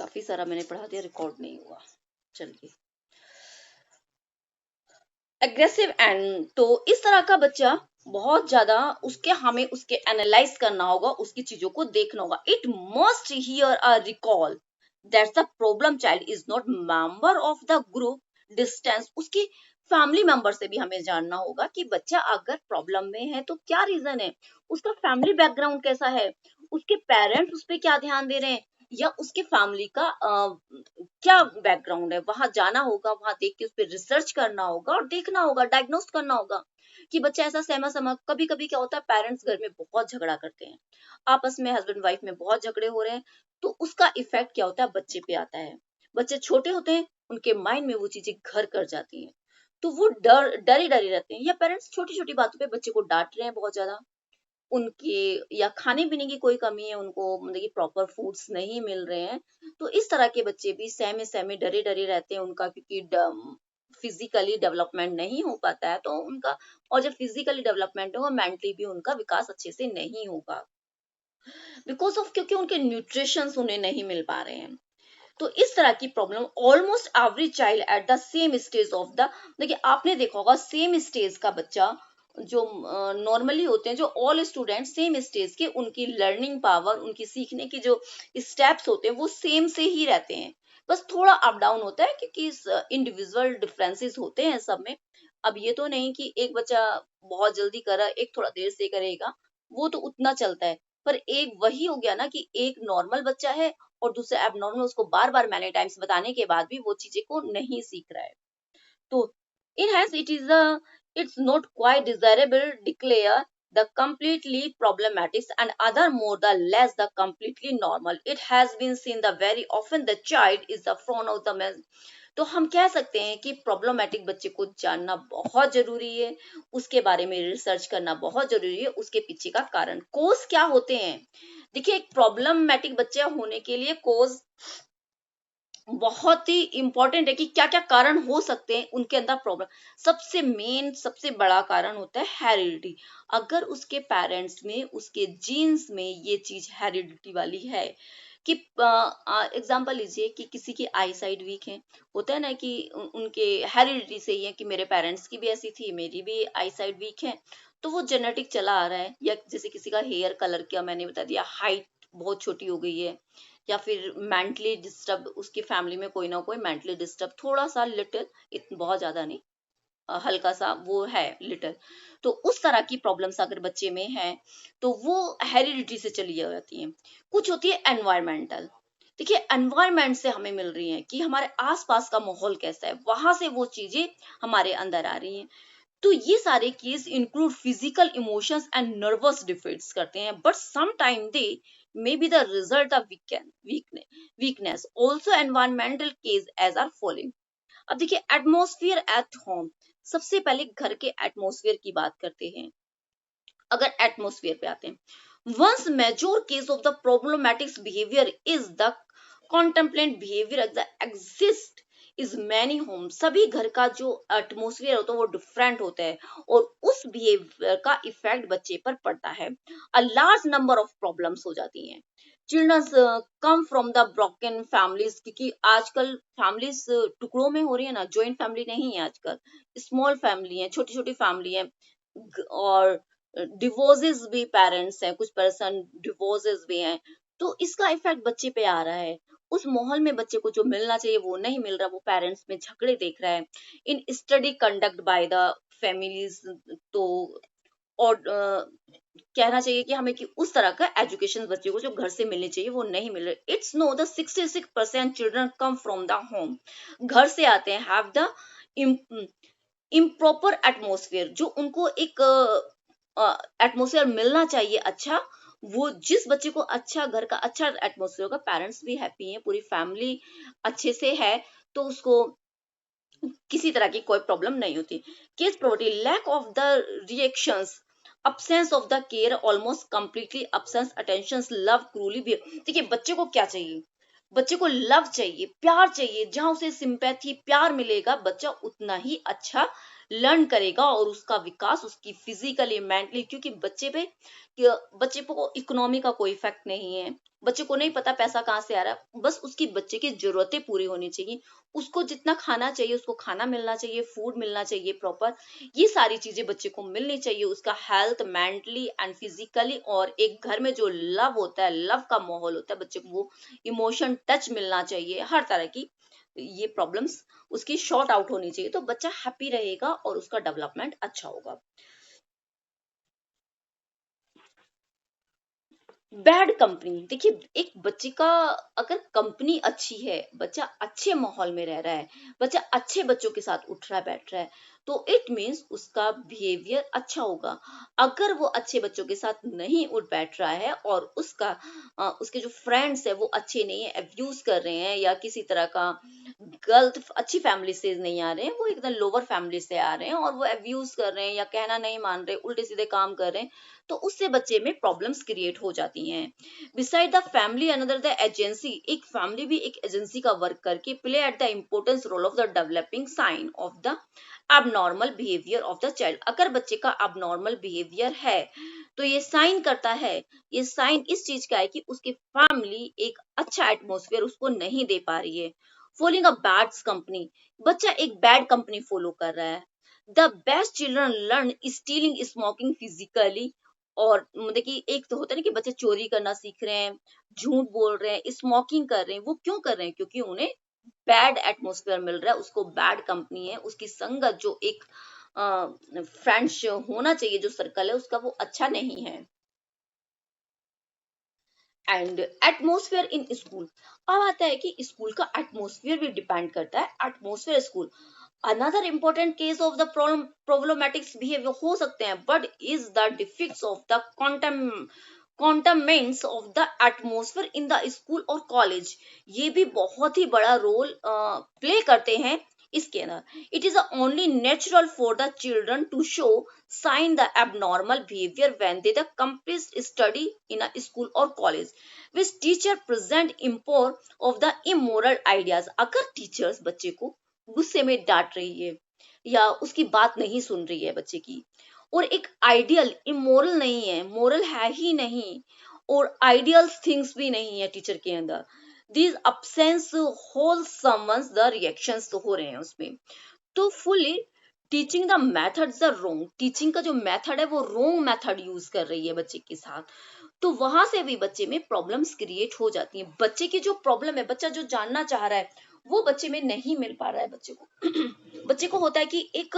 काफी सारा मैंने पढ़ा दिया, रिकॉर्ड नहीं हुआ। चलिए, एग्रेसिव एंड, तो इस तरह का बच्चा बहुत ज्यादा, हमें उसके एनालाइज करना होगा, उसकी चीजों को देखना होगा। It must here a recall that the problem child is not member of the group distance. उसकी फैमिली मेंबर से भी हमें जानना होगा कि बच्चा अगर प्रॉब्लम में है तो क्या रीजन है, उसका फैमिली बैकग्राउंड कैसा है, उसके पेरेंट्स उस पर क्या ध्यान दे रहे हैं, या उसके फैमिली का क्या बैकग्राउंड है। वहां जाना होगा, वहां देख के उस पर रिसर्च करना होगा और देखना होगा, डायग्नोस करना होगा कि बच्चा ऐसा सहमा सहमा। कभी कभी क्या होता है, पेरेंट्स घर में बहुत झगड़ा करते हैं, आपस में हस्बैंड वाइफ में बहुत झगड़े हो रहे हैं, तो उसका इफेक्ट क्या होता है, बच्चे पे आता है। बच्चे छोटे होते हैं, उनके माइंड में वो चीजें घर कर जाती हैं, तो वो डरे डरे रहते हैं, या पेरेंट्स छोटी छोटी बातों पे बच्चे को डांट रहे हैं बहुत ज्यादा, उनके या खाने पीने की कोई कमी है, उनको मतलब कि प्रॉपर फूड्स नहीं मिल रहे हैं, तो इस तरह के बच्चे भी सहमे सहमे डरे डरे रहते हैं उनका, क्योंकि फिजिकली डेवलपमेंट नहीं हो पाता है तो उनका, और जब फिजिकली डेवलपमेंट होगा मेंटली भी उनका विकास अच्छे से नहीं होगा, बिकॉज ऑफ, क्योंकि उनके न्यूट्रिशन उन्हें नहीं मिल पा रहे हैं। तो इस तरह की problem almost every child at the same stage of the, देखिए आपने देखा होगा सेम स्टेज का बच्चा जो नॉर्मली होते हैं, जो ऑल स्टूडेंट सेम स्टेज के, उनकी लर्निंग पावर, उनकी सीखने की जो स्टेप्स होते हैं वो सेम से ही रहते हैं, बस थोड़ा अप डाउन होता है क्योंकि इंडिविजुअल डिफरेंसेस होते हैं सब में। अब ये तो नहीं कि एक बच्चा बहुत जल्दी करा, एक थोड़ा देर से करेगा, वो तो उतना चलता है। पर एक वही हो गया ना कि एक नॉर्मल बच्चा है और दूसरा एबनॉर्मल, उसको बार बार मैनी टाइम्स बताने के बाद भी वो चीजें को नहीं सीख रहा है। तो in hence it's not quite desirable declare the completely problematic and other more the less the completely normal. It has been seen the very often the child is the front of the mess. तो हम कह सकते हैं कि problematic बच्चे को जानना बहुत जरूरी है, उसके बारे में रिसर्च करना बहुत जरूरी है, उसके पीछे का कारण, कोज क्या होते हैं। देखिए, एक प्रॉब्लमेटिक बच्चा होने के लिए कोज बहुत ही इंपॉर्टेंट है कि क्या क्या कारण हो सकते हैं उनके अंदर प्रॉब्लम। सबसे मेन, सबसे बड़ा कारण होता है हेरिडिटी। अगर उसके पेरेंट्स में, उसके जीन्स में ये चीज हेरिडिटी वाली है, कि एग्जांपल लीजिए कि किसी की आई साइड वीक है, होता है ना कि उनके हेरिडिटी से ही है कि मेरे पेरेंट्स की भी ऐसी थी, मेरी भी आई साइड वीक है, तो वो जेनेटिक चला आ रहा है। या जैसे किसी का हेयर कलर, क्या मैंने बता दिया, हाइट बहुत छोटी हो गई है, या फिर मेंटली डिस्टर्ब, उसकी फैमिली में कोई ना कोई मेंटली डिस्टर्ब, थोड़ा सा लिटिल, बहुत ज्यादा नहीं, हल्का सा वो है लिटिल, तो उस तरह की प्रॉब्लम्स अगर बच्चे में है तो वो हेरिडिटी से चली जाती हैं। कुछ होती है एनवायरमेंटल। देखिए, एनवायरमेंट से हमें मिल रही है कि हमारे आसपास का माहौल कैसा है, वहां से वो चीजें हमारे अंदर आ रही हैं। तो ये सारे case include physical, emotions and nervous defects करते हैं, but some time they may be the result of weakness also environmental case as are following। अब देखिए, एटमॉस्फेयर एट होम, सबसे पहले घर के एटमॉस्फेयर की बात करते हैं। अगर एटमॉस्फेयर पे आते हैं, once major case of the problematic behaviour is the contemptuous behaviour exist is many home. सभी घर का जो एटमोसफियर होता है वो डिफरेंट होता है, और उस बिहेवियर का इफेक्ट बच्चे पर पड़ता है। A large number of problems हो जाती हैं। Childrens come from the broken families, क्योंकि आजकल फैमिलीज टुकड़ों में हो रही है ना, जॉइंट फैमिली नहीं है आजकल, स्मॉल फैमिली है, छोटी छोटी फैमिली है, और डिवोर्सेस भी पेरेंट्स हैं, कुछ पर्सन डिवोर्सेस भी हैं, तो इसका इफेक्ट बच्चे पे आ रहा है। उस माहौल में बच्चे को जो मिलना चाहिए वो नहीं मिल रहा, वो पेरेंट्स में झगड़े देख रहा है। In study conduct by the families, तो और कहना चाहिए कि हमें कि उस तरह का एजुकेशन बच्चे को जो घर से मिलनी चाहिए वो नहीं मिल रही। It's know the 66% children come from the home, घर से आते हैं, हैव द इम्प्रॉपर एटमोसफियर, जो उनको एक एटमोसफियर मिलना चाहिए अच्छा, वो जिस बच्चे को अच्छा घर का अच्छा एटमोसफियर होगा, पेरेंट्स भी हैप्पी हैं, पूरी फैमिली अच्छे से है, तो उसको किसी तरह की कोई प्रॉब्लम नहीं होती। Case property, lack of the reactions, absence of the care, almost completely absence attentions, love cruelly देखिए, बच्चे को क्या चाहिए, बच्चे को लव चाहिए, प्यार चाहिए, जहां उसे सिंपैथी, प्यार मिलेगा, बच्चा उतना ही अच्छा लर्न करेगा और उसका विकास, उसकी फिजिकली, मेंटली, क्योंकि बच्चे पे कि बच्चे को इकोनॉमी का कोई इफेक्ट नहीं है, बच्चे को नहीं पता पैसा कहाँ से आ रहा है, बस उसकी बच्चे की जरूरतें पूरी होनी चाहिए, उसको जितना खाना चाहिए उसको खाना मिलना चाहिए, फूड मिलना चाहिए प्रॉपर, ये सारी चीजें बच्चे को मिलनी चाहिए, उसका हेल्थ मेंटली एंड फिजिकली, और एक घर में जो लव होता है, लव का माहौल होता है, बच्चे को वो इमोशन टच मिलना चाहिए, हर तरह की ये प्रॉब्लम्स उसकी शॉर्ट आउट होनी चाहिए, तो बच्चा हैप्पी रहेगा और उसका डेवलपमेंट अच्छा होगा। बैड कंपनी, देखिए एक बच्चे का अगर कंपनी अच्छी है, बच्चा अच्छे माहौल में रह रहा है, बच्चा अच्छे बच्चों के साथ उठ रहा है बैठ रहा है, तो इट मीन्स उसका बिहेवियर अच्छा होगा। अगर वो अच्छे बच्चों के साथ नहीं उठ बैठ रहा है और उसके जो फ्रेंड्स है वो अच्छे नहीं है, अब्यूज कर रहे हैं, या किसी तरह का गलत अच्छी फैमिली से नहीं आ रहे हैं, वो एकदम लोअर फैमिली से आ रहे हैं और वो अब्यूज कर रहे हैं या कहना नहीं मान रहे, उल्टे सीधे काम कर रहे हैं, तो उससे बच्चे में प्रॉब्लम्स क्रिएट हो जाती हैं। Beside the family another the agency, एक फैमिली भी एक एजेंसी का वर्क करके play at the importance role of the developing sign of the abnormal behavior of the child। अगर बच्चे का abnormal behavior है तो ये साइन करता है, ये साइन इस चीज का है कि उसकी फैमिली एक अच्छा एटमोसफेयर उसको नहीं दे पा रही है। फॉलोइंग अ बैड कंपनी, बच्चा एक बैड कंपनी फॉलो कर रहा है। The best children learn stealing smoking physically, और मतलब कि एक तो होता है ना कि बच्चे चोरी करना सीख रहे हैं, झूठ बोल रहे हैं, स्मोकिंग कर रहे हैं, वो क्यों कर रहे हैं? क्योंकि उन्हें बैड एटमोसफेयर मिल रहा है, उसको बैड कंपनी है, उसकी संगत जो एक फ्रेंड्स होना चाहिए, जो सर्कल है उसका, वो अच्छा नहीं है। एंड एटमोसफेयर इन स्कूल, अब आता है कि स्कूल का एटमोसफेयर भी डिपेंड करता है, atmosphere school another important case of the problematics behaviour हो सकते हैं, but is the defects of the contaminants of the atmosphere in the school और कॉलेज, ये भी बहुत ही बड़ा रोल प्ले करते हैं इसके अंदर। It is only natural for the children to show sign the abnormal behavior when they the complete study in a school or college which teacher present import of the immoral ideas। अगर teachers बच्चे को गुस्से में डांट रही है या उसकी बात नहीं सुन रही है बच्चे की, और एक आइडियल इमोरल नहीं है, मोरल है ही नहीं, और आइडियल थिंग्स भी नहीं है टीचर के अंदर, this absence whole summons the reactions तो हो रहे हैं उसमें, तो fully teaching the methods the wrong, teaching का जो मेथड है वो रोंग मेथड यूज कर रही है बच्चे के साथ, तो वहां से भी बच्चे में प्रॉब्लम्स क्रिएट हो जाती हैं। बच्चे की जो प्रॉब्लम है, बच्चा जो जानना चाह रहा है वो बच्चे में नहीं मिल पा रहा है बच्चे को बच्चे को होता है कि एक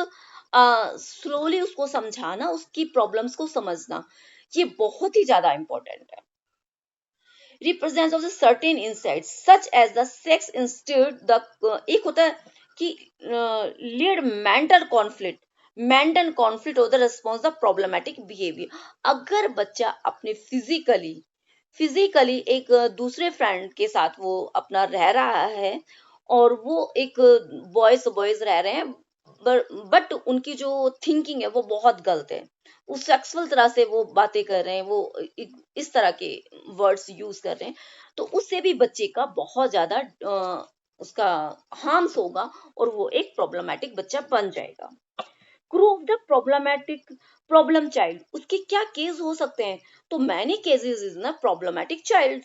स्लोली उसको समझाना, उसकी प्रॉब्लम्स को समझना, ये बहुत ही ज्यादा इंपॉर्टेंट है। represents of the certain insights such as the sex instinct, the एक होता है कि lead mental conflict or the response the problematic behavior। अगर बच्चा अपने फिजिकली एक दूसरे फ्रेंड के साथ वो अपना रह रहा है, और वो एक बॉयज रह रहे हैं, बट उनकी जो थिंकिंग है वो बहुत गलत है, वो सेक्सुअल तरह से वो बातें कर रहे हैं, वो इस तरह के वर्ड्स यूज कर रहे हैं, तो उससे भी बच्चे का बहुत ज्यादा उसका हार्म्स होगा और वो एक प्रॉब्लमेटिक बच्चा बन जाएगा। Crew of the problematic problem child, उसके क्या केस हो सकते हैं? तो मैनी केसेस इज ना problematic child,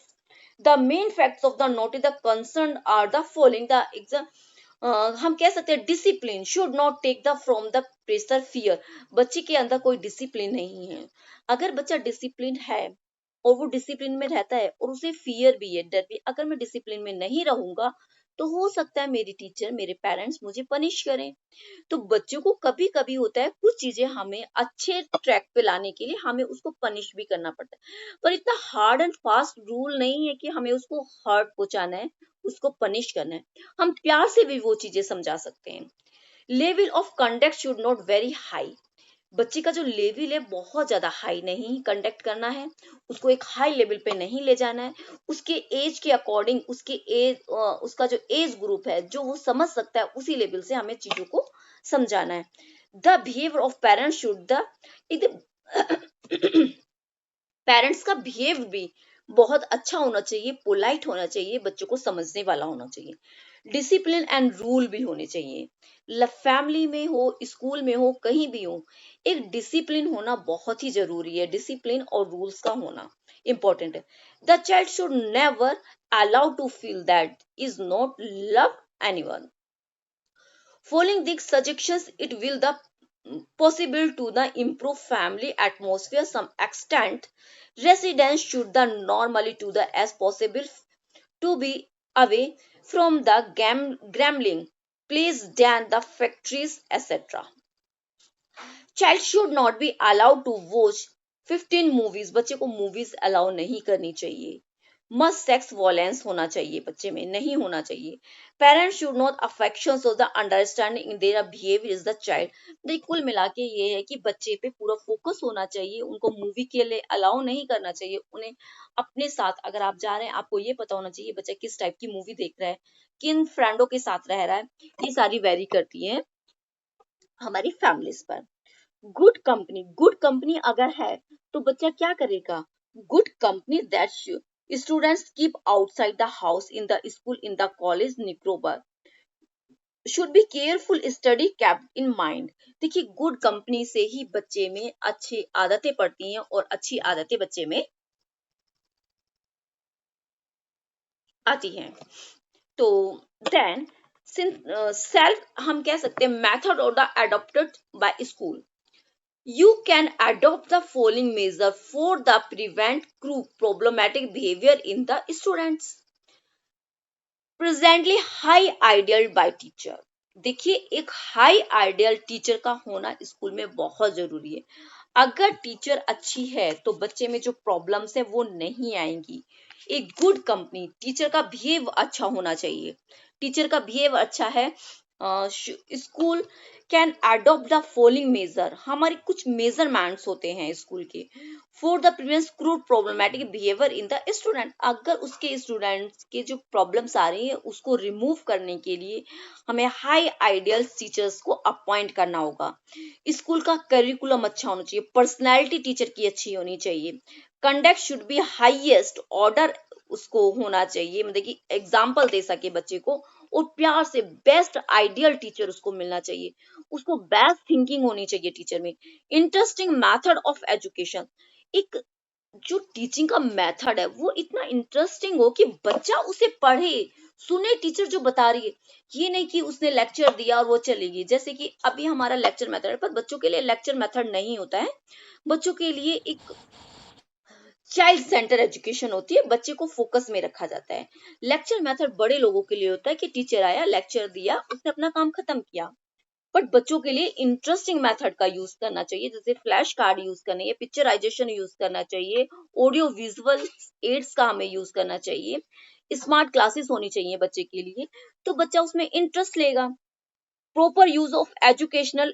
the main facts of the note the concern are the following the exam, हम कह सकते हैं discipline should not take the from the pressure fear, बच्चे के अंदर कोई डिसिप्लिन नहीं है। अगर बच्चा डिसिप्लिन है और वो डिसिप्लिन में रहता है और उसे फियर भी है, डर भी, अगर मैं डिसिप्लिन में नहीं रहूंगा तो हो सकता है मेरी टीचर मेरे पेरेंट्स मुझे पनिश करें। तो बच्चों को कभी कभी होता है कुछ चीजें हमें अच्छे ट्रैक पे लाने के लिए हमें उसको पनिश भी करना पड़ता है, पर इतना हार्ड एंड फास्ट रूल नहीं है कि हमें उसको हर्ट पहुंचाना है, उसको पनिश करना है, हम प्यार से भी वो चीजें समझा सकते हैं। Level of conduct should not very high, बच्चे का जो लेवल है बहुत ज्यादा हाई नहीं कंडक्ट करना है, उसको एक हाई लेवल पे नहीं ले जाना है, उसके एज के अकॉर्डिंग, उसके एज उसका जो एज ग्रुप है जो वो समझ सकता है उसी लेवल से हमें चीजों को समझाना है। The behaviour of parents should the parents का बिहेव भी बहुत अच्छा होना चाहिए, पोलाइट होना चाहिए, बच्चों को समझने वाला होना चाहिए, डिसिप्लिन एंड रूल भी होने चाहिए। फैमिली में हो, स्कूल में हो, कहीं भी हो, एक डिसिप्लिन होना बहुत ही जरूरी है। डिसिप्लिन और रूल्स का होना इंपॉर्टेंट है। The child should never allow to feel that is not love anyone. Following these suggestions, it will the possible to the improve family atmosphere some extent. Residents should the normally to the as possible to be away from the gambling place than the factories, etc. Child should not be allowed to watch 15 movies. बच्चे को movies allow नहीं करनी चाहिए। Must sex violence होना चाहिए, बच्चे में नहीं होना चाहिए। Parents should not affections of the understanding in their behaviour is the child. देखिए कुल मिला के ये है कि बच्चे पे पूरा फोकस होना चाहिए, उनको मूवी के लिए अलाउ नहीं करना चाहिए। उन्हें अपने साथ, अगर आप जा रहे हैं, आपको ये पता होना चाहिए बच्चा किस टाइप की मूवी देख रहा है, किन फ्रेंडों के साथ रह रहा है, ये सारी वेरी करती है हमारी फैमिलीज पर। गुड कंपनी अगर है तो बच्चा क्या करेगा? Good company that students keep outside the house, in the school, in the college, neighbour should be careful study kept in mind. देखिए गुड कंपनी से ही बच्चे में अच्छी आदतें पड़ती हैं और अच्छी आदतें बच्चे में आती हैं। तो देन सेल्फ हम कह सकते हैं मेथड और the adopted by school. You can adopt the following measure for the prevent problematic behavior in the students. Presently high ideal by teacher। देखिए एक हाई आइडियल टीचर का होना स्कूल में बहुत जरूरी है। अगर टीचर अच्छी है तो बच्चे में जो प्रॉब्लम्स है वो नहीं आएंगी। एक गुड कंपनी, टीचर का बिहेव अच्छा होना चाहिए। टीचर का बिहेव अच्छा है, school can adopt the following major. हमारे कुछ मेजरमेंट्स होते हैं स्कूल के for the prevent crude problematic behaviour in the student. अगर उसके स्टूडेंट्स के जो प्रॉब्लम्स आ रही है उसको रिमूव करने के लिए हमें हाई आइडियल टीचर्स को अपॉइंट करना होगा। स्कूल का करिकुलम अच्छा होना चाहिए, पर्सनैलिटी टीचर की अच्छी होनी चाहिए, conduct should be highest order उसको होना चाहिए, मतलब कि एग्जाम्पल दे सके बच्चे को, और प्यार से बेस्ट आइडियल टीचर उसको मिलना चाहिए, उसको बेस्ट थिंकिंग होनी चाहिए टीचर में। इंटरेस्टिंग मेथड ऑफ एजुकेशन, एक जो टीचिंग का मेथड है वो इतना इंटरेस्टिंग हो कि बच्चा उसे पढ़े, सुने टीचर जो बता रही है। ये नहीं कि उसने लेक्चर दिया और वो चलेगी, जैसे कि अभी हमारा लेक्चर मेथड है, पर बच्चों के लिए लेक्चर मेथड नहीं होता है। बच्चों के लिए एक चाइल्ड सेंटर एजुकेशन होती है, बच्चे को फोकस में रखा जाता है। लेक्चर मेथड बड़े लोगों के लिए होता है कि टीचर आया, लेक्चर दिया, उसने अपना काम खत्म किया। बट बच्चों के लिए इंटरेस्टिंग मेथड का यूज करना चाहिए, जैसे फ्लैश कार्ड यूज करना है, पिक्चराइजेशन यूज करना चाहिए, ऑडियो विजुअल एड्स का हमें यूज करना चाहिए, स्मार्ट क्लासेस होनी चाहिए बच्चे के लिए, तो बच्चा उसमें इंटरेस्ट लेगा। प्रॉपर यूज ऑफ एजुकेशनल,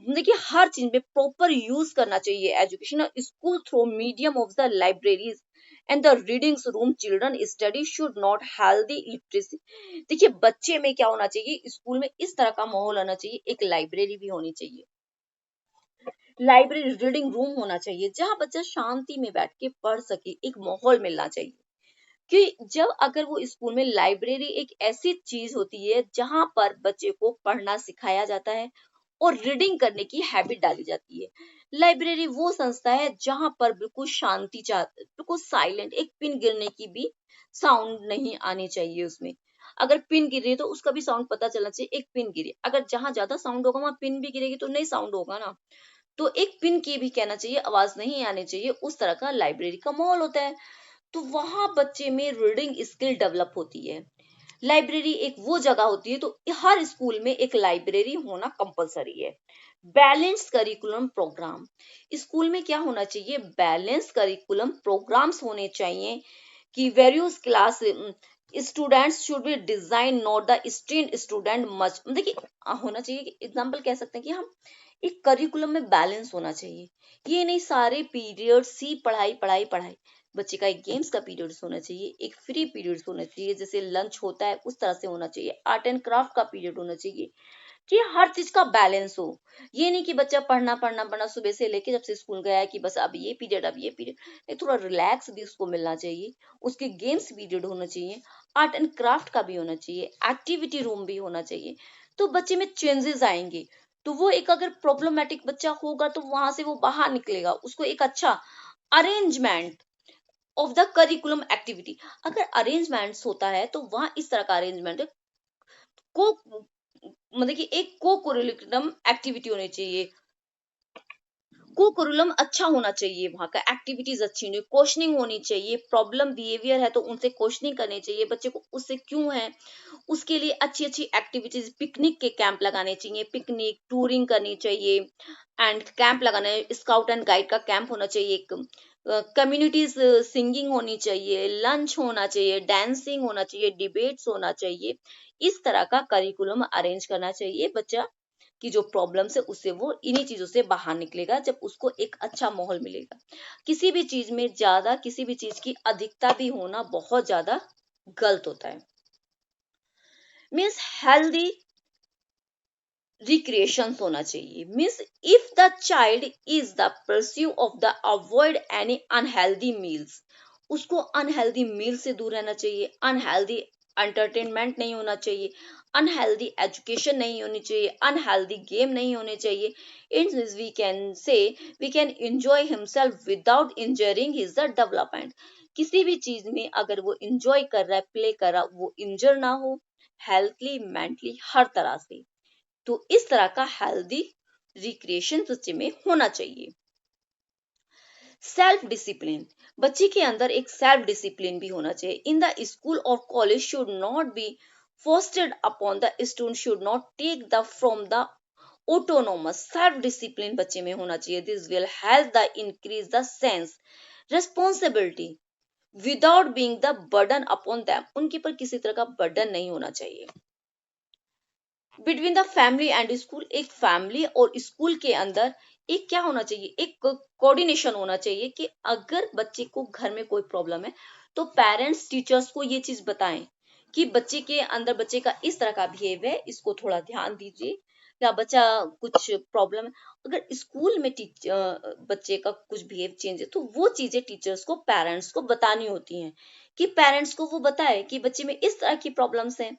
देखिए हर चीज में प्रॉपर यूज करना चाहिए education. School through medium of the libraries and the readings room children study should not healthy literacy. देखिए बच्चे में क्या होना चाहिए, स्कूल में इस तरह का माहौल होना चाहिए, एक लाइब्रेरी भी होनी चाहिए, लाइब्रेरी रीडिंग रूम होना चाहिए जहां बच्चा शांति में बैठ के पढ़ सके, एक माहौल मिलना चाहिए। कि जब अगर वो स्कूल में, लाइब्रेरी एक ऐसी चीज होती है जहां पर बच्चे को पढ़ना सिखाया जाता है और रीडिंग करने की हैबिट डाली जाती है। लाइब्रेरी वो संस्था है जहां पर बिल्कुल शांति चाहते, बिल्कुल साइलेंट, एक पिन गिरने की भी साउंड नहीं आनी चाहिए उसमें। अगर पिन गिर रही है तो उसका भी साउंड पता चलना चाहिए, एक पिन गिरी, अगर जहां ज्यादा साउंड होगा वहां पिन भी गिरेगी तो नहीं साउंड होगा ना, तो एक पिन की भी कहना चाहिए, आवाज नहीं आनी चाहिए, उस तरह का लाइब्रेरी का माहौल होता है। तो वहां बच्चे में रीडिंग स्किल डेवलप होती है। लाइब्रेरी एक वो जगह होती है, तो हर स्कूल में एक लाइब्रेरी होना कंपलसरी है। बैलेंस करिकुलम प्रोग्राम, स्कूल में क्या होना चाहिए, बैलेंस करिकुलम प्रोग्राम्स होने चाहिए कि various class students should be design not the strain student much. देखिए होना चाहिए, एग्जांपल कह सकते हैं कि हम एक करिकुलम में बैलेंस होना चाहिए, ये नहीं सारे पीरियड्स ही पढ़ाई पढ़ाई पढ़ाई। बच्चे का एक गेम्स का पीरियड होना चाहिए, एक फ्री पीरियड होना चाहिए, जैसे लंच होता है उस तरह से होना चाहिए, आर्ट एंड क्राफ्ट का पीरियड होना चाहिए, कि हर चीज का बैलेंस हो। ये नहीं कि बच्चा पढ़ना पढ़ना पढ़ना सुबह से लेके जब से स्कूल गया है कि बस अब ये पीरियड अब ये पीरियड नहीं, थोड़ा रिलैक्स भी उसको मिलना चाहिए। उसके गेम्स पीरियड होना चाहिए, आर्ट एंड क्राफ्ट का भी होना चाहिए, एक्टिविटी रूम भी होना चाहिए। तो बच्चे में चेंजेस आएंगे। तो वो एक अगर प्रॉब्लमेटिक बच्चा होगा तो वहां से वो बाहर निकलेगा। उसको एक अच्छा arrangement of the curriculum activity, अगर अरेंजमेंट्स होता है तो वहां इस तरह का अरेंजमेंट को मतलब कि एक को कुरिकुलम एक्टिविटी होनी चाहिए। को कुरिकुलम अच्छा होना चाहिए, वहां का एक्टिविटीज अच्छी होनी, क्वेश्चनिंग होनी चाहिए। प्रॉब्लम बिहेवियर है तो उनसे क्वेश्चनिंग करनी चाहिए, बच्चे को उससे क्यों है उसके लिए अच्छी अच्छी एक्टिविटीज, पिकनिक के कैंप लगाने चाहिए, पिकनिक टूरिंग करनी चाहिए एंड कैंप लगाना, स्काउट एंड गाइड का कैंप होना चाहिए, एक कम्युनिटीज सिंगिंग होनी चाहिए, लंच होना चाहिए, डांसिंग होना चाहिए, डिबेट्स होना चाहिए। इस तरह का करिकुलम अरेंज करना चाहिए। बच्चा की जो प्रॉब्लम्स है उससे वो इन्हीं चीजों से बाहर निकलेगा जब उसको एक अच्छा माहौल मिलेगा। किसी भी चीज में ज्यादा, किसी भी चीज की अधिकता भी होना बहुत ज्यादा गलत होता है। मीन्स हेल्दी रिक्रिएशन होना चाहिए। Means if the child is the pursue of the avoid any unhealthy meals, उसको अनहेल्दी मील से दूर रहना चाहिए, अनहेल्दी एंटरटेनमेंट नहीं होना चाहिए, अनहेल्दी एजुकेशन नहीं होनी चाहिए, अनहेल्दी गेम नहीं होने चाहिए। In we can say we can enjoy himself without injuring his the development. किसी भी चीज में अगर वो इंजॉय कर रहा है, प्ले कर रहा है, वो इंजर ना हो, हेल्थली मेंटली हर तरह से। तो इस तरह का हेल्दी रिक्रिएशन बच्चे में होना चाहिए। सेल्फ डिसिप्लिन, बच्चे के अंदर एक सेल्फ डिसिप्लिन भी होना चाहिए। इन द स्कूल और college should not be forced upon the student, should not take the from the autonomous. Self discipline बच्चे में होना चाहिए। This will help the increase the sense responsibility without being the burden upon them, उनके पर किसी तरह का burden नहीं होना चाहिए। Between the family and school, एक फैमिली और स्कूल के अंदर एक क्या होना चाहिए, एक कोऑर्डिनेशन होना चाहिए कि अगर बच्चे को घर में कोई प्रॉब्लम है तो पेरेंट्स टीचर्स को ये चीज बताएं कि बच्चे के अंदर, बच्चे का इस तरह का बिहेव है, इसको थोड़ा ध्यान दीजिए, या बच्चा कुछ प्रॉब्लम है। अगर स्कूल में बच्चे का कुछ बिहेव चेंज है तो वो चीजें टीचर्स को, पेरेंट्स को बतानी होती हैं, कि पेरेंट्स को वो बताए कि बच्चे में इस तरह की प्रॉब्लम्स हैं।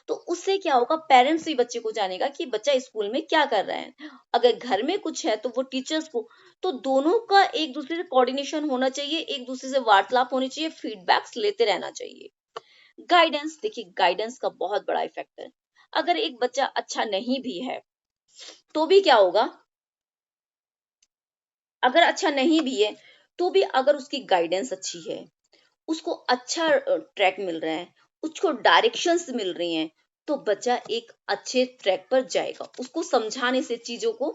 तो उससे क्या होगा, पेरेंट्स भी बच्चे को जानेगा कि बच्चा स्कूल में क्या कर रहा है। अगर घर में कुछ है तो वो टीचर्स को, तो दोनों का एक दूसरे से कोऑर्डिनेशन होना चाहिए, एक दूसरे से वार्तालाप होनी चाहिए, फीडबैक्स लेते रहना चाहिए। गाइडेंस, देखिए गाइडेंस का बहुत बड़ा इफेक्ट है। अगर एक बच्चा अच्छा नहीं भी है तो भी क्या होगा, अगर अच्छा नहीं भी है तो भी अगर उसकी गाइडेंस अच्छी है, उसको अच्छा ट्रैक मिल रहा है, उसको डायरेक्शंस मिल रही हैं, तो बच्चा एक अच्छे ट्रैक पर जाएगा। उसको समझाने से चीजों को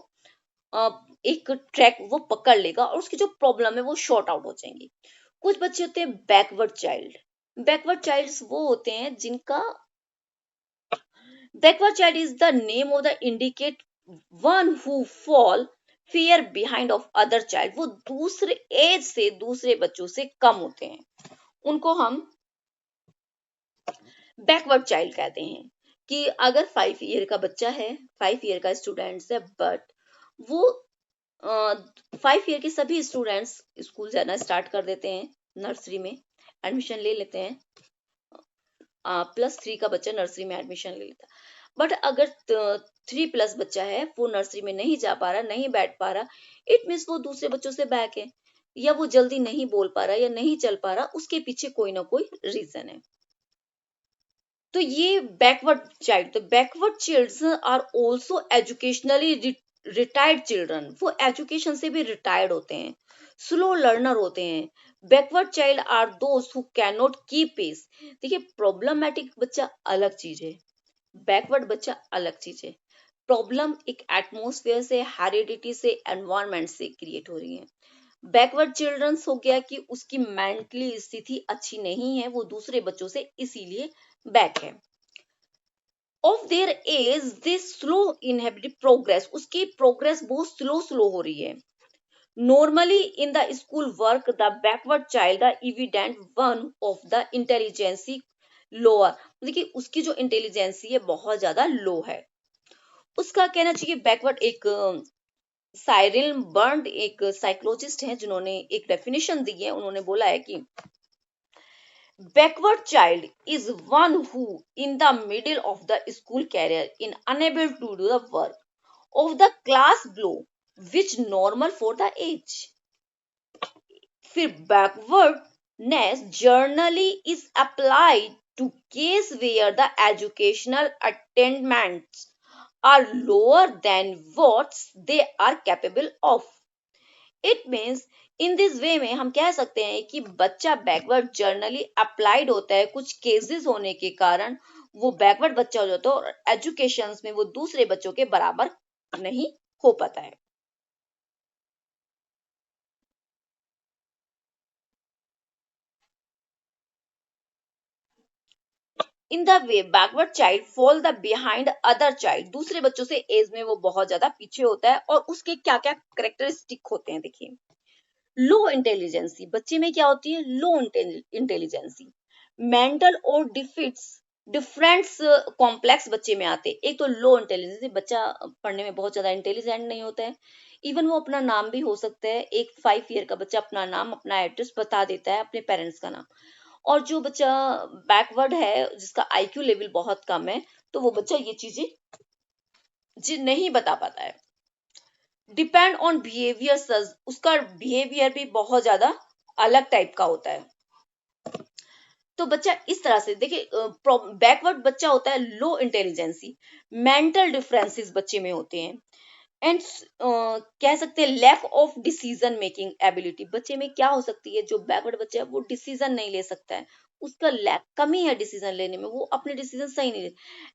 अ, एक ट्रैक वो पकड़ लेगा और उसकी जो प्रॉब्लम है वो शॉर्ट आउट हो जाएंगी। कुछ बच्चे होते हैं बैकवर्ड चाइल्ड। बैकवर्ड चाइल्ड्स वो होते हैं जिनका, backward child is the name of the indicate one who fall fear behind of other child, वो दूसरे एज से, दूसरे बच्चों से कम होते हैं, उनको हम बैकवर्ड चाइल्ड कहते हैं। कि अगर 5 ईयर का बच्चा है, 5 ईयर का स्टूडेंट्स है, बट वो 5 ईयर के सभी स्टूडेंट्स स्कूल जाना स्टार्ट कर देते हैं, नर्सरी में एडमिशन ले लेते हैं, +3 का बच्चा नर्सरी में एडमिशन ले लेता है। बट अगर 3+ बच्चा है, वो नर्सरी में नहीं जा पा रहा, नहीं बैठ पा रहा, इट मीन्स वो दूसरे बच्चों से बैक है, या वो जल्दी नहीं बोल पा रहा या नहीं चल पा रहा, उसके पीछे कोई ना कोई रीजन है। तो ये बैकवर्ड चाइल्ड, तो backward children are also educationally retired children, वो एजुकेशन से भी रिटायर्ड होते हैं, स्लो लर्नर होते हैं। Backward child are those who can not keep pace. देखिए प्रॉब्लमेटिक बच्चा अलग चीज है, बैकवर्ड बच्चा अलग चीज है। प्रॉब्लम एक एटमोसफेयर से, हेरिडिटी से, एनवायरमेंट से क्रिएट हो रही है। बैकवर्ड चिल्ड्रंस हो गया कि उसकी मेंटली स्थिति अच्छी नहीं है, वो दूसरे बच्चों से इसीलिए बैक है। Of their age they slow inhabit progress, उसकी प्रोग्रेस बहुत स्लो स्लो हो रही है। Normally in the school work the backward child the evident one of the intelligency lower, देखिए उसकी जो इंटेलिजेंसी है बहुत ज्यादा लो है, उसका कहना चाहिए बैकवर्ड एक साइरिल बर्न एक साइकोलॉजिस्ट हैं जिन्होंने एक डेफिनेशन दी है। उन्होंने बोला है कि backward child is one who in the middle of the school career in unable to do the work of the class below which normal for the age। फिर backwardness generally is applied to case where the educational attainments are lower than what they are capable of। It means in this way में हम कह सकते हैं कि बच्चा backward generally applied होता है कुछ केसेस होने के कारण वो बैकवर्ड बच्चा हो जाता है और एजुकेशन में वो दूसरे बच्चों के बराबर नहीं हो पाता है। In the way backward child fall the behind other child, दूसरे बच्चों से एज में वो बहुत ज्यादा पीछे होता है। और उसके क्या क्या करेक्टरिस्टिक होते हैं देखिए। लो इंटेलिजेंसी, बच्चे में क्या होती है? लो इंटेलिजेंसी। मेंटल और डिफरेंट्स कॉम्प्लेक्स बच्चे में आते हैं। एक तो लो इंटेलिजेंसी, बच्चा पढ़ने में बहुत ज्यादा इंटेलिजेंट नहीं होता है। इवन वो अपना नाम भी हो सकता है, एक 5 ईयर का बच्चा अपना नाम अपना एड्रेस बता देता है, अपने पेरेंट्स का नाम। और जो बच्चा बैकवर्ड है जिसका आईक्यू लेवल बहुत कम है तो वो बच्चा ये चीजें नहीं बता पाता है। डिपेंड ऑन बिहेवियर, उसका बिहेवियर भी बहुत ज्यादा अलग टाइप का होता है। तो बच्चा इस तरह से देखिए, बैकवर्ड बच्चा होता है लो इंटेलिजेंसी, मेंटल डिफरेंसेस बच्चे में होते हैं एंड कह सकते हैं lack of decision making ability. बच्चे में क्या हो सकती है? जो बैकवर्ड बच्चा है वो डिसीजन नहीं ले सकता है, उसका लैक कमी है डिसीजन लेने में, वो अपने डिसीजन सही नहीं ले।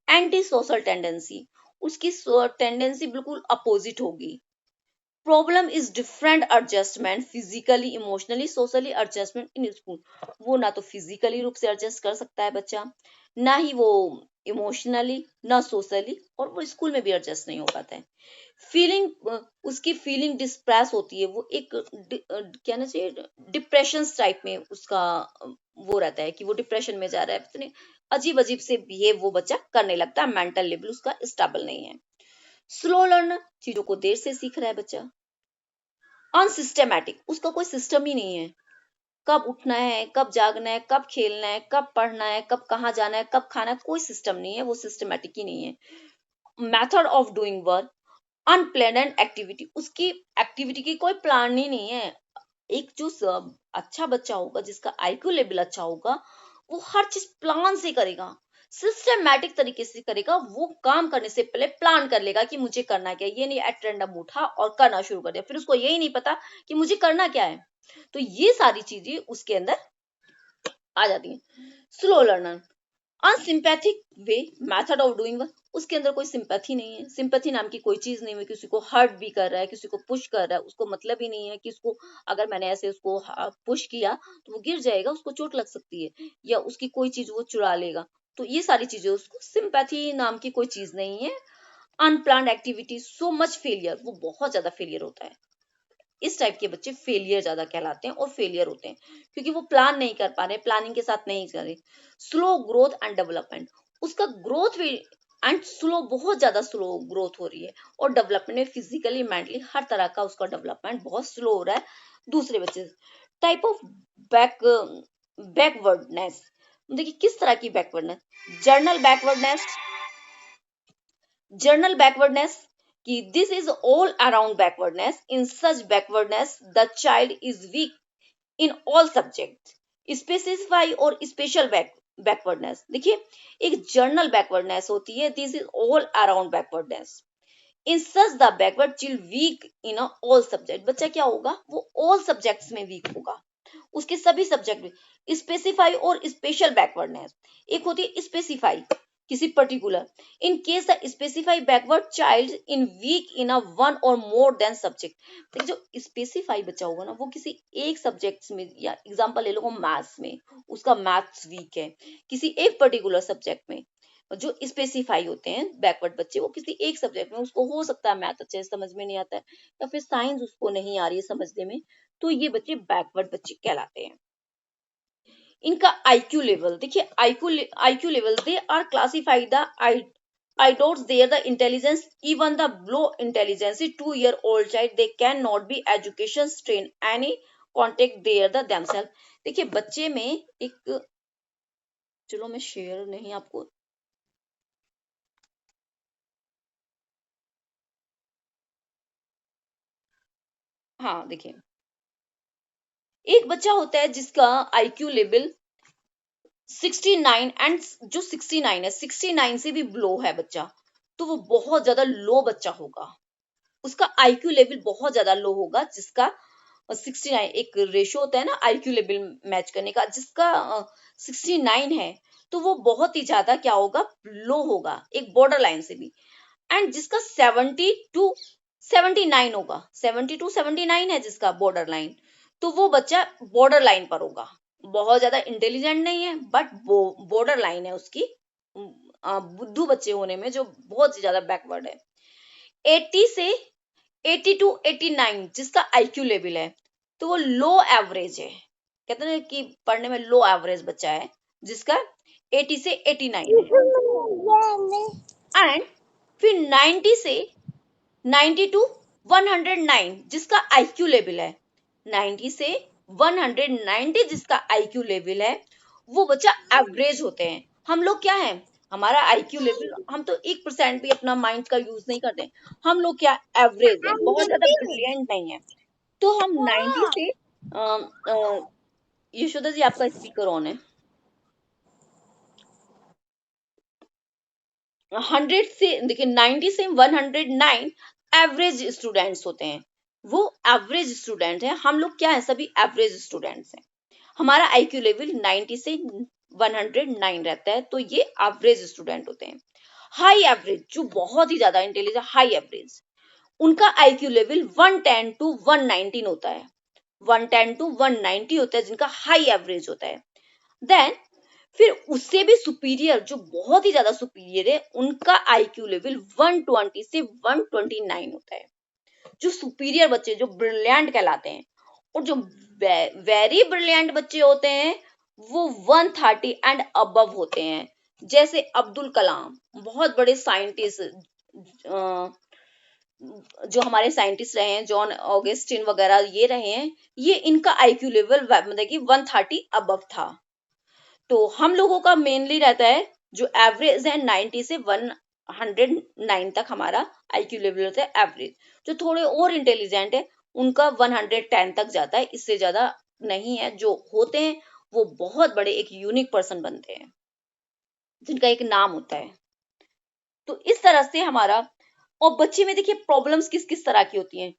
एंटी सोशल टेंडेंसी, उसकी टेंडेंसी बिल्कुल अपोजिट होगी। Problem is different adjustment physically emotionally socially adjustment in school. वो ना तो फिजिकली रूप से एडजस्ट कर सकता है बच्चा, ना ही वो इमोशनली ना सोशली, और वो स्कूल में भी एडजस्ट नहीं हो पाता है। फीलिंग, उसकी फीलिंग डिस्प्रेस होती है, वो एक क्या ना चाहिए डिप्रेशन टाइप में उसका वो रहता है कि वो डिप्रेशन में जा रहा है, इतने अजीब अजीब से बिहेव वो बच्चा करने लगता है, मेंटल लेवल उसका स्टेबल नहीं है। स्लो लर्नर, चीजों को देर से सीख रहा है बच्चा। अनसिस्टेमैटिक, उसका कोई सिस्टम ही नहीं है, कब उठना है, कब जागना है, कब खेलना है, कब पढ़ना है, कब कहाँ जाना है, कब खाना है, कोई सिस्टम नहीं है, वो सिस्टमैटिक ही नहीं है। Method of doing work unplanned activity, उसकी एक्टिविटी की कोई प्लान ही नहीं है। एक जो अच्छा बच्चा होगा जिसका आईक्यू लेवल अच्छा होगा वो हर चीज प्लान से करेगा, सिस्टमैटिक तरीके से करेगा। वो काम करने से पहले प्लान कर लेगा कि मुझे करना क्या है, ये नहीं एट रैंडम उठा और करना शुरू कर दिया, फिर उसको यही नहीं पता कि मुझे करना क्या है। तो ये सारी चीजें उसके अंदर आ जाती हैं। Slow learner unsympathetic way method of doing work, उसके अंदर कोई सिंपैथी नहीं है, सिंपैथी नाम की कोई चीज नहीं है। किसी को हर्ट भी कर रहा है, किसी को पुश कर रहा है, उसको मतलब ही नहीं है कि उसको अगर मैंने ऐसे उसको पुश किया तो वो गिर जाएगा, उसको चोट लग सकती है, या उसकी कोई चीज वो चुरा लेगा। तो ये सारी चीजें, उसको सिंपैथी नाम की कोई चीज नहीं है। Unplanned activity so much failure, वो बहुत ज्यादा फेलियर होता है। इस टाइप के बच्चे फेलियर ज्यादा कहलाते हैं और फेलियर होते हैं क्योंकि वो प्लान नहीं कर पा रहे, प्लानिंग के साथ नहीं कर रहे। स्लो ग्रोथ एंड डेवलपमेंट, उसका ग्रोथ भी एंड स्लो, बहुत ज्यादा स्लो ग्रोथ हो रही है, और डेवलपमेंट में फिजिकली मेंटली हर तरह का उसका डेवलपमेंट बहुत स्लो हो रहा है दूसरे बच्चे। टाइप ऑफ बैक बैकवर्डनेस, देखिए किस तरह की backwardness. Journal backwardness, journal backwardness कि this is all around backwardness। in such backwardness the child is weak in all subjects। specify और special backwardness, देखिए एक journal backwardness होती है, this is all around backwardness। in such the backward child weak in all subject, बच्चा क्या होगा? वो all subjects में weak होगा, उसके सभी सब्जेक्ट में। स्पेसिफाई और स्पेशल बैकवर्डनेस, एक होती है स्पेसिफाई किसी particular, in case the specify backward child in weak in a one or more then subject. देखिए जो स्पेसिफाई बच्चा होगा ना वो किसी एक सब्जेक्ट में, या एग्जांपल ले लो मैथ्स में, उसका मैथ्स वीक है किसी एक पर्टिकुलर सब्जेक्ट में। जो स्पेसिफाई होते हैं बैकवर्ड बच्चे, वो किसी एक सब्जेक्ट में, उसको हो सकता है मैथ अच्छे से समझ में नहीं आता है, या फिर साइंस उसको नहीं आ रही है समझने में, तो ये बच्चे बैकवर्ड बच्चे कहलाते हैं। इनका आईक्यू लेवल देखिए, IQ level they are classified the I doubt there the intelligence, even the low intelligence, 2-year-old child, they cannot be education strain any contact there the themselves. देखिए बच्चे में एक, चलो मैं शेयर नहीं आपको, हाँ देखिए, एक बच्चा होता है जिसका आईक्यू लेवल 69, एंड जो 69 है, 69 से भी लो है बच्चा, तो वो बहुत ज्यादा लो बच्चा होगा, उसका आईक्यू लेवल बहुत ज्यादा लो होगा, जिसका 69 एक रेशो होता है ना आईक्यू लेवल मैच करने का, जिसका 69 है, तो वो बहुत ही ज्यादा क्या होगा, लो होगा, एक बॉर्डर लाइन से भी। एंड जिसका 70 टू 79 होगा, 70 टू 79 है जिसका बॉर्डर लाइन, तो वो बच्चा बॉर्डर लाइन पर होगा, बहुत ज्यादा इंटेलिजेंट नहीं है, बट वो बॉर्डर लाइन है उसकी, बुद्धू बच्चे होने में, जो बहुत ही ज्यादा बैकवर्ड है। 80 से 80 टू 89 जिसका आईक्यू लेवल है, तो वो लो एवरेज है, कहते हैं कि पढ़ने में लो एवरेज बच्चा है, जिसका 80 से 89 है। एंड फिर 90 से 90 टू 109 जिसका आईक्यू लेवल है, 90 से 190 जिसका आईक्यू लेवल है, वो बच्चा एवरेज होते हैं। हम लोग क्या है, हमारा आईक्यू लेवल, हम तो 1% भी अपना माइंड का यूज नहीं करते, हम लोग क्या एवरेज है, बहुत ज्यादा ब्रिलियंट नहीं है। तो हम 90 से यशोदा जी आपका स्पीकर ऑन है, 100 से देखिए 90 से 109 एवरेज स्टूडेंट्स होते हैं, वो एवरेज स्टूडेंट है, हम लोग क्या है, सभी एवरेज स्टूडेंट्स हैं। हमारा आईक्यू लेवल 90 से 109 रहता है, तो ये एवरेज स्टूडेंट होते हैं। हाई एवरेज जो बहुत ही ज्यादा इंटेलिजेंट, हाई एवरेज, उनका आईक्यू लेवल 110 टू 119 होता है, 110 टू 190 होता है जिनका हाई एवरेज होता है। देन फिर उससे भी सुपीरियर, जो बहुत ही ज्यादा सुपीरियर है, उनका आईक्यू लेवल 120 से 129 होता है, जो सुपीरियर बच्चे, जो ब्रिलियंट कहलाते हैं। और जो वेरी ब्रिलियंट बच्चे होते हैं, वो 130 एंड अबव होते हैं, जैसे अब्दुल कलाम, बहुत बड़े साइंटिस्ट, जो हमारे साइंटिस्ट रहे हैं, जॉन ऑगस्टिन वगैरह ये रहे हैं, ये इनका आईक्यू लेवल मतलब कि 130 अबव था। तो हम लोगों का मेनली रहता है, जो एवरेज है 90 से 109 तक हमारा आईक्यू लेवल होता है एवरेज। जो थोड़े और इंटेलिजेंट है, उनका 110 तक जाता है, इससे ज्यादा नहीं है। जो होते हैं वो बहुत बड़े एक यूनिक पर्सन बनते हैं, जिनका एक नाम होता है। तो इस तरह से हमारा, और बच्चे में देखिए प्रॉब्लम्स किस किस तरह की होती हैं।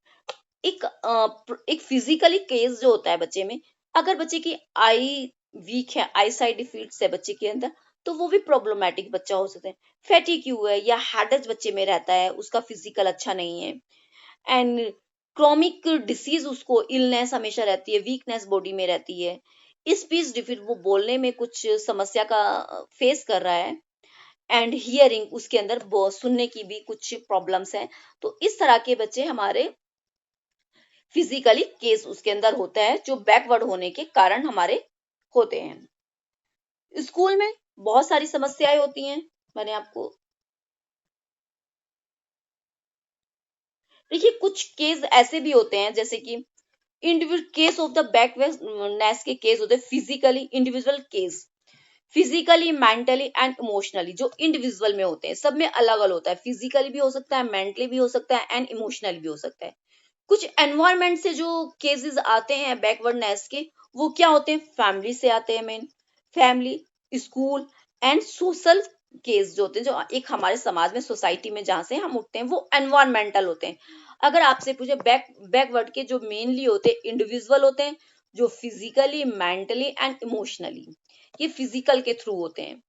एक फिजिकली केस जो होता है बच्चे में, अगर बच्चे की आई वीक है, आई साइड डिफीट्स है बच्चे के अंदर, तो वो भी प्रॉब्लमेटिक बच्चा हो सकता है। फैटिग्यू है या हेडेक बच्चे में रहता है, उसका फिजिकल अच्छा नहीं है, एंड क्रोमिक डिसीज, उसको इलनेस हमेशा रहती है, वीकनेस बॉडी में रहती है। स्पीच डिफीट, वो बोलने में कुछ समस्या का फेस कर रहा है, एंड हियरिंग, उसके अंदर सुनने की भी कुछ प्रॉब्लम्स हैं। तो इस तरह के बच्चे हमारे फिजिकली केस उसके अंदर होता है, जो बैकवर्ड होने के कारण हमारे होते हैं। स्कूल में बहुत सारी समस्याएं होती हैं, मैंने आपको, देखिए कुछ केस ऐसे भी होते हैं, जैसे कि individual case of the backwardness के केस होते हैं, physically individual case, physically, mentally and emotionally, जो इंडिविजुअल में होते हैं, सब में अलग अलग होता है, फिजिकली भी हो सकता है, मेंटली भी हो सकता है, एंड इमोशनली भी हो सकता है। कुछ एनवायरमेंट से जो केसेस आते हैं बैकवर्डनेस के, वो क्या होते हैं, फैमिली से आते हैं, main family, school and social case जो होते हैं, जो एक हमारे समाज में, सोसाइटी में जहां से हम उठते हैं, वो एनवायरमेंटल होते हैं। अगर आपसे पूछे बैकवर्ड के जो मेनली होते हैं, इंडिविजुअल होते हैं, जो फिजिकली, मेंटली एंड इमोशनली, ये फिजिकल के थ्रू होते हैं।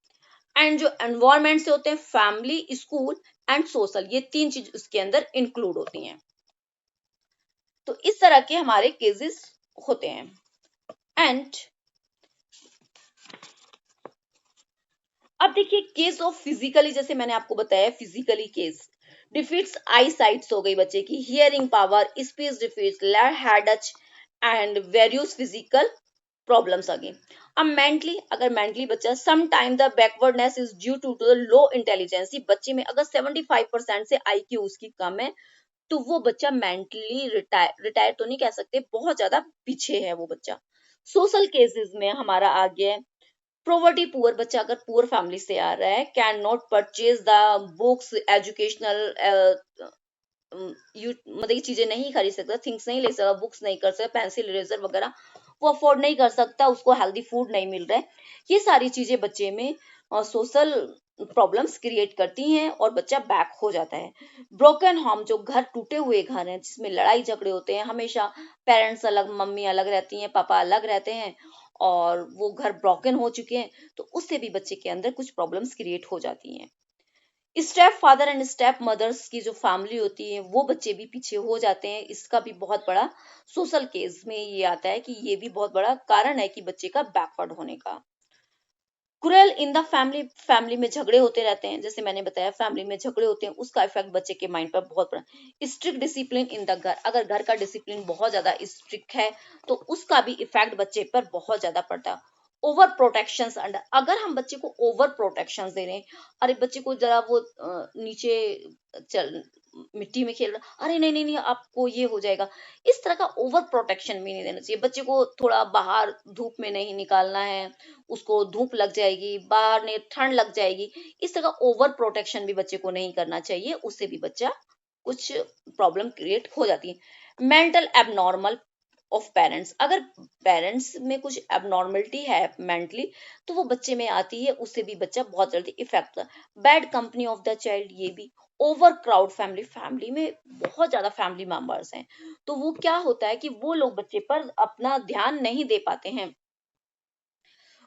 एंड जो एनवायरमेंट से होते हैं, फैमिली, स्कूल एंड सोशल, ये तीन चीज उसके अंदर इंक्लूड होती हैं। तो इस तरह के हमारे केसेस होते हैं। एंड अब देखिए केस ऑफ फिजिकली, जैसे मैंने आपको बताया, physically case defects eye sights हो गई बच्चे की, hearing power, speech defects, head touch and various physical problems आ गई। अब मेंटली, अगर मेंटली बच्चा some time the backwardness is due to the low intelligence, बच्चे में अगर 75% से आईक्यू उसकी कम है तो वो बच्चा मेंटली रिटायर तो नहीं कह सकते, बहुत ज्यादा पीछे है वो बच्चा। सोशल केसेस में हमारा आ गया है प्रोवर्टी पुअर, बच्चा अगर पुअर फैमिली से आ रहा है, can not purchase the books educational, मतलब ये चीजें नहीं खरीद सकता, थिंग्स नहीं ले सकता, बुक्स नहीं कर सकता, पेंसिल इरेजर वगैरह वो अफोर्ड नहीं कर सकता, उसको हेल्दी फूड नहीं मिल रहा है, ये सारी चीजें बच्चे में सोशल प्रॉब्लम्स क्रिएट करती हैं और बच्चा बैक हो जाता है। ब्रोकन होम, जो घर टूटे हुए घर हैं जिसमें लड़ाई झगड़े होते हैं, हमेशा पेरेंट्स अलग, मम्मी अलग रहती हैं, पापा अलग रहते हैं और वो घर ब्रोकन हो चुके हैं, तो उससे भी बच्चे के अंदर कुछ प्रॉब्लम्स क्रिएट हो जाती हैं। Step father and step mothers की जो फैमिली होती है वो बच्चे भी पीछे हो जाते हैं, इसका भी बहुत बड़ा सोशल केस में ये आता है कि ये भी बहुत बड़ा कारण है कि बच्चे का बैकवर्ड होने का। Cruel in the family, family में झगड़े होते रहते हैं, जैसे मैंने बताया फैमिली में झगड़े होते हैं, उसका इफेक्ट बच्चे के माइंड पर बहुत बड़ा। स्ट्रिक्ट डिसिप्लिन इन द घर, अगर घर का डिसिप्लिन बहुत ज्यादा स्ट्रिक्ट है तो उसका भी इफेक्ट बच्चे पर बहुत ज्यादा पड़ता है। ओवर प्रोटेक्शन अंडर, अगर हम बच्चे को ओवर प्रोटेक्शन दे रहे हैं, अरे बच्चे को जरा वो नीचे चल मिट्टी में खेल रहा, अरे नहीं नहीं नहीं आपको ये हो जाएगा, इस तरह का ओवर प्रोटेक्शन भी नहीं देना चाहिए। बच्चे को थोड़ा बाहर धूप में नहीं निकालना है, उसको धूप लग जाएगी, बाहर ने ठंड लग जाएगी, इस तरह का ओवर प्रोटेक्शन भी बच्चे को नहीं करना चाहिए, उससे भी बच्चा कुछ प्रॉब्लम क्रिएट हो जाती है। मेंटल एबनॉर्मल ऑफ पेरेंट्स, अगर पेरेंट्स में कुछ एबनॉर्मलिटी है मेंटली तो वो बच्चे में आती है, उससे भी बच्चा बहुत जल्दी इफेक्ट होता है। Bad company of the child, ये भी ओवर क्राउड फैमिली, फैमिली में बहुत ज्यादा फैमिली मेंबर्स हैं तो वो क्या होता है कि वो लोग बच्चे पर अपना ध्यान नहीं दे पाते हैं,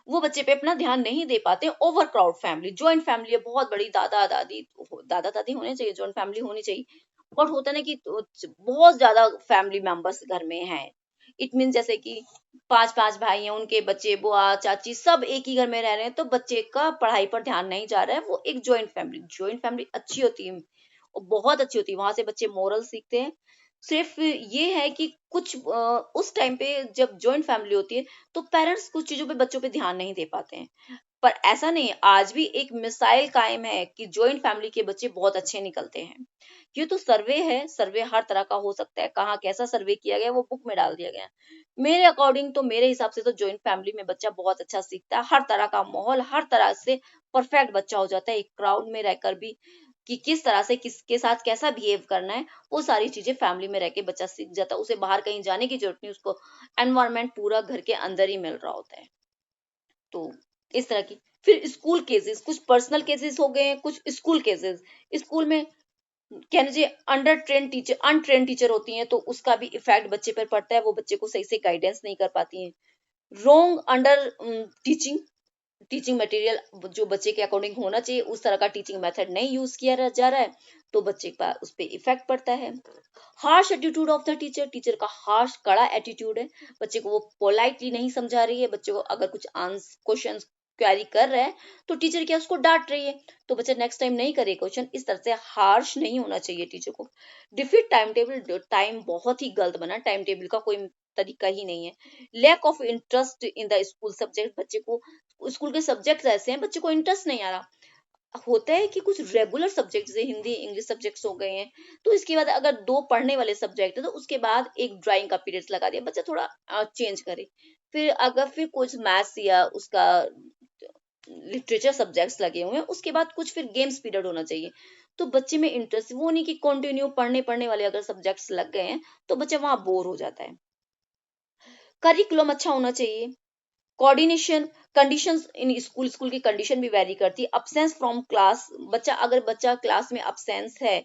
वो बच्चे पे अपना ध्यान नहीं दे पाते। Over crowd family, joint family है बहुत बड़ी, दादा दादी होने चाहिए, ज्वाइंट फैमिली होनी चाहिए, बट होता ना कि बहुत ज्यादा फैमिली मेंबर्स घर में हैं। इट मीन जैसे कि पांच पांच भाई हैं, उनके बच्चे, बुआ चाची सब एक ही घर में रह रहे हैं, तो बच्चे का पढ़ाई पर ध्यान नहीं जा रहा है, वो एक ज्वाइंट फैमिली, ज्वाइंट फैमिली अच्छी होती है और बहुत अच्छी होती है, वहां से बच्चे मोरल सीखते हैं। सिर्फ ये है कि कुछ उस टाइम पे जब ज्वाइंट फैमिली होती है तो पेरेंट्स कुछ चीजों पे बच्चों पे ध्यान नहीं दे पाते हैं, पर ऐसा नहीं है, आज भी एक मिसाइल कायम है कि ज्वाइंट फैमिली के बच्चे बहुत अच्छे निकलते हैं। ये तो सर्वे है, सर्वे हर तरह का हो सकता है, कहाँ कैसा सर्वे किया गया वो बुक में डाल दिया गया है। मेरे अकॉर्डिंग तो, मेरे हिसाब से तो ज्वाइंट फैमिली में बच्चा बहुत अच्छा सीखता है, हर तरह का माहौल, हर तरह से परफेक्ट बच्चा हो जाता है, एक क्राउड में रहकर भी कि किस तरह से किसके साथ कैसा बिहेव करना है, वो सारी चीजें फैमिली में रह के बच्चा सीख जाता है, उसे बाहर कहीं जाने की जरूरत नहीं, उसको एनवायरनमेंट पूरा घर के अंदर ही मिल रहा होता है। तो इस तरह की, फिर स्कूल केसेस, कुछ पर्सनल केसेस हो गए हैं, कुछ स्कूल केसेस। स्कूल में कह लीजिए under train teacher, untrained teacher होती हैं तो उसका भी इफेक्ट बच्चे पर पड़ता है, वो बच्चे को सही से गाइडेंस नहीं कर पाती हैं। Wrong under teaching, teaching material जो बच्चे के अकॉर्डिंग होना चाहिए उस तरह का टीचिंग मेथड नहीं यूज किया जा रहा है तो बच्चे का उस पर इफेक्ट पड़ता है। Harsh attitude of the teacher, teacher का हार्श कड़ा एटीट्यूड है, बच्चे को वो पोलाइटली नहीं समझा रही है, बच्चे को अगर कुछ क्वेश्चन क्वेरी कर रहा है तो टीचर क्या उसको डांट रही है, तो बच्चा नेक्स्ट टाइम नहीं करे क्वेश्चन, इस तरह से हार्श नहीं होना चाहिए टीचर को। डिफिट टाइम टेबल, टाइम बहुत ही गलत बना, टाइम टेबल का कोई तरीका ही नहीं है। Lack of interest in the school subject, बच्चे को स्कूल के सब्जेक्ट ऐसे हैं बच्चे को इंटरेस्ट नहीं आ रहा, होता है कि कुछ रेगुलर सब्जेक्ट जैसे हिंदी इंग्लिश सब्जेक्ट्स हो गए हैं तो इसके बाद अगर दो पढ़ने वाले सब्जेक्ट है तो उसके बाद एक ड्राइंग का पीरियड लगा दिया, बच्चा थोड़ा चेंज करे। फिर अगर फिर कुछ मैथ्स या उसका लिटरेचर सब्जेक्ट्स लगे हुए हैं उसके बाद कुछ फिर गेम्स पीरियड होना चाहिए, तो बच्चे में इंटरेस्ट, वो नहीं कि कंटिन्यू पढ़ने पढ़ने वाले अगर सब्जेक्ट्स लग गए हैं तो बच्चा वहां बोर हो जाता है। करिकुलम अच्छा होना चाहिए। Coordination, conditions in school, school की कंडीशन भी वेरी करती है। अब्सेंस फ्रॉम क्लास, बच्चा अगर बच्चा क्लास में अब्सेंस है,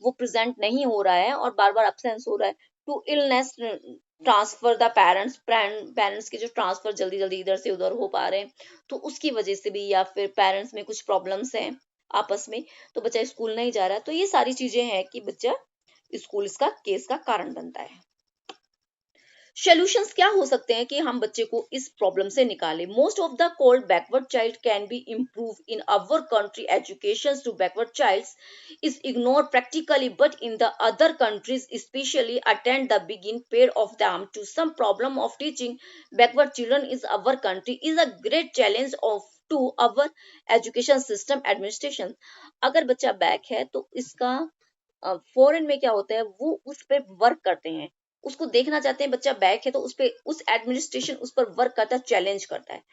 वो प्रेजेंट नहीं हो रहा है और बार बार अब्सेंस हो रहा है, to illness transfer the parents, parents के जो ट्रांसफर जल्दी जल्दी इधर से उधर हो पा रहे हैं तो उसकी वजह से भी, या फिर पेरेंट्स में कुछ प्रॉब्लम्स हैं आपस में तो बच्चा स्कूल नहीं जा रहा है, तो ये सारी चीजें हैं कि बच्चा स्कूल इसका केस का कारण बनता है। सॉल्यूशंस क्या हो सकते हैं कि हम बच्चे को इस प्रॉब्लम से निकालें? Most of the called backward child can be improve in our country education to backward childs is ignored practically, but in the other countries especially attend the begin pair of them to some problem of teaching backward children is our country is a great challenge of to our education system administration. अगर बच्चा back है तो इसका foreign में क्या होता है, वो उस पे वर्क करते हैं, उसको देखना चाहते हैं बच्चा बैक है तो उस पे उस एडमिनिस्ट्रेशन उस पर वर्क करता है, चैलेंज करता है।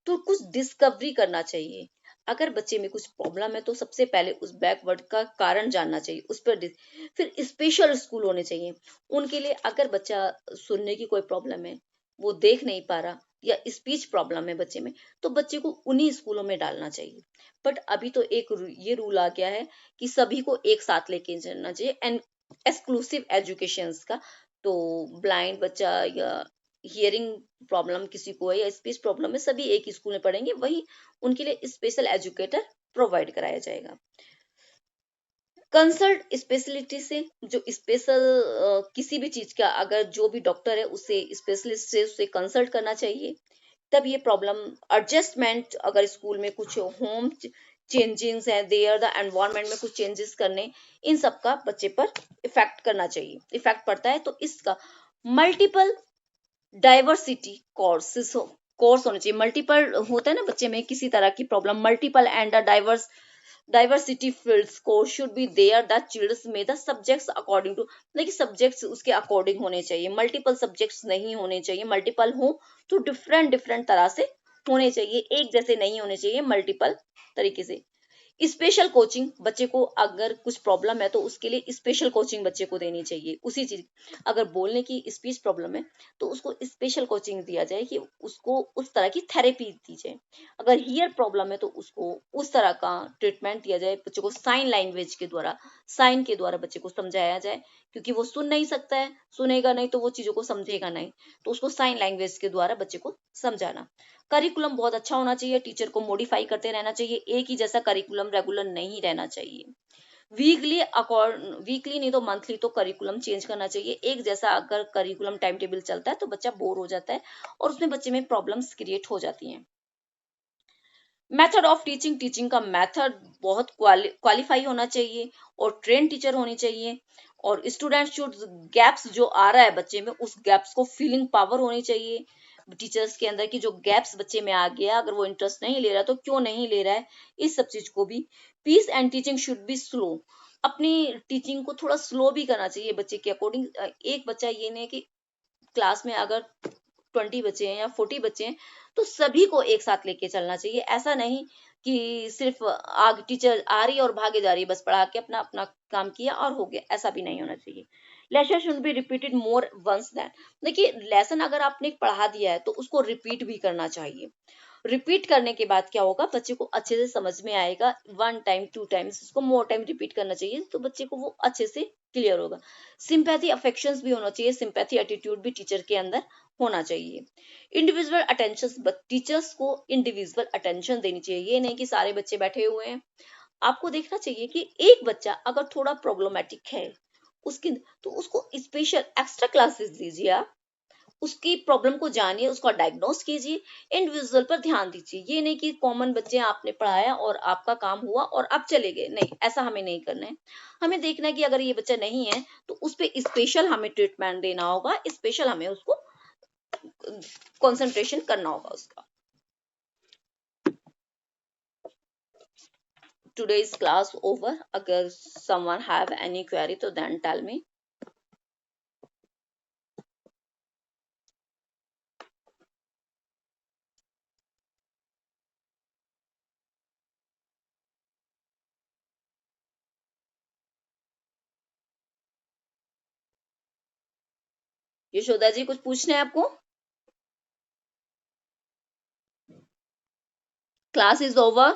तो कुछ डिस्कवरी करना चाहिए। अगर बच्चे में कुछ प्रॉब्लम है तो सबसे पहले उस बैकवर्ड का कारण जानना चाहिए, उस पर फिर स्पेशल स्कूल होने चाहिए उनके लिए। अगर बच्चा सुनने की कोई प्रॉब्लम है, वो देख नहीं पा रहा, या स्पीच प्रॉब्लम है बच्चे में, तो बच्चे को उन्हीं स्कूलों में डालना चाहिए। बट अभी तो ये रूल आ गया है कि सभी को एक साथ लेके चलना चाहिए एंड एक्सक्लूसिव एजुकेशन का। तो ब्लाइंड बच्चा या हियरिंग प्रॉब्लम किसी को है या स्पीच प्रॉब्लम है, सभी एक ही स्कूल में पढ़ेंगे, वही उनके लिए स्पेशल एजुकेटर प्रोवाइड कराया जाएगा। कंसल्ट स्पेशलिटी से, जो स्पेशल किसी भी चीज का अगर जो भी डॉक्टर है उससे स्पेशलिस्ट से उससे कंसल्ट करना चाहिए, तब ये प्रॉब्लम एडजस्टमेंट, अगर स्कूल में कुछ होम चेंजेस है देयर द एनवायरनमेंट में कुछ चेंजेस करने, इन सब का बच्चे पर इफेक्ट करना चाहिए, इफेक्ट पड़ता है तो इसका मल्टीपल डाइवर्सिटी कोर्स होने चाहिए। मल्टीपल होता है ना बच्चे में किसी तरह की problem, multiple and diverse diversity fields course should be there that children में the subjects according to, like subjects उसके according होने चाहिए, मल्टीपल सब्जेक्ट्स नहीं होने चाहिए, मल्टीपल हो तो डिफरेंट डिफरेंट तरह से होने चाहिए, एक जैसे नहीं होने चाहिए, मल्टीपल तरीके से। स्पेशल कोचिंग, बच्चे को अगर कुछ प्रॉब्लम है तो उसके लिए स्पेशल कोचिंग बच्चे को देनी चाहिए उसी चीज। अगर बोलने की स्पीच प्रॉब्लम है तो उसको स्पेशल कोचिंग दिया जाए कि उसको उस तरह की थेरेपी दी जाए। अगर हियर प्रॉब्लम है तो उसको उस तरह का ट्रीटमेंट दिया जाए, बच्चे को साइन लैंग्वेज के द्वारा, साइन के द्वारा बच्चे को समझाया जाए, क्योंकि वो सुन नहीं सकता है, सुनेगा नहीं तो वो चीजों को समझेगा नहीं, तो उसको साइन लैंग्वेज के द्वारा बच्चे को समझाना। करिकुलम बहुत अच्छा होना चाहिए, टीचर को मॉडिफाई करते रहना चाहिए, एक ही जैसा करिकुलम रेगुलर नहीं रहना चाहिए। वीकली नहीं तो मंथली तो करिकुलम चेंज करना चाहिए। एक जैसा अगर करिकुलम टाइम टेबल चलता है तो बच्चा बोर हो जाता है और उसमें बच्चे में प्रॉब्लम्स क्रिएट हो जाती हैं। मेथड ऑफ टीचिंग, टीचिंग का मेथड बहुत क्वालिफाई होना चाहिए और ट्रेन टीचर होनी चाहिए, और स्टूडेंट शुड गैप्स जो आ रहा है बच्चे में उस गैप्स को फीलिंग पावर होनी चाहिए टीचर्स के अंदर, की जो गैप्स बच्चे में आ गया, अगर वो इंटरेस्ट नहीं ले रहा तो क्यों नहीं ले रहा है, इस सब चीज को भी। Peace and teaching should be slow, अपनी टीचिंग को थोड़ा स्लो भी करना चाहिए बच्चे के अकॉर्डिंग। एक बच्चा ये नहीं कि क्लास में अगर 20 बच्चे हैं या 40 बच्चे हैं तो सभी को एक साथ लेके चलना चाहिए। ऐसा नहीं कि सिर्फ आग टीचर आ रही है और भागे जा रही है, बस पढ़ा के अपना अपना काम किया और हो गया, ऐसा भी नहीं होना चाहिए। Lesson should be repeated more once then, देखिए लेसन अगर आपने पढ़ा दिया है तो उसको रिपीट भी करना चाहिए। रिपीट करने के बाद क्या होगा, बच्चे को अच्छे से समझ में आएगा, 1 टाइम 2 टाइम्स उसको मोर टाइम रिपीट करना चाहिए तो बच्चे को वो अच्छे से क्लियर होगा। सिंपैथी अफेक्शंस भी होना चाहिए, सिंपैथी एटीट्यूड भी टीचर के अंदर होना चाहिए। इंडिविजुअल अटेंशन, टीचर्स को इंडिविजुअल अटेंशन देनी चाहिए, ये नहीं कि सारे बच्चे बैठे हुए हैं। आपको देखना चाहिए कि एक बच्चा अगर थोड़ा प्रॉब्लमेटिक है उसके, तो उसको स्पेशल एक्स्ट्रा क्लासेस दीजिए, आप उसकी प्रॉब्लम को जानिए, उसका डायग्नोस कीजिए, इंडिविजुअल पर ध्यान दीजिए। ये नहीं कि कॉमन बच्चे आपने पढ़ाया और आपका काम हुआ और आप चले गए, नहीं, ऐसा हमें नहीं करना है। हमें देखना है कि अगर ये बच्चा नहीं है तो उस पर स्पेशल हमें ट्रीटमेंट देना होगा, स्पेशल हमें उसको कंसंट्रेशन करना होगा उसका। Today's class over. अगर someone have any query तो then tell me. Yashoda ji कुछ पूछना है आपको? Class is over.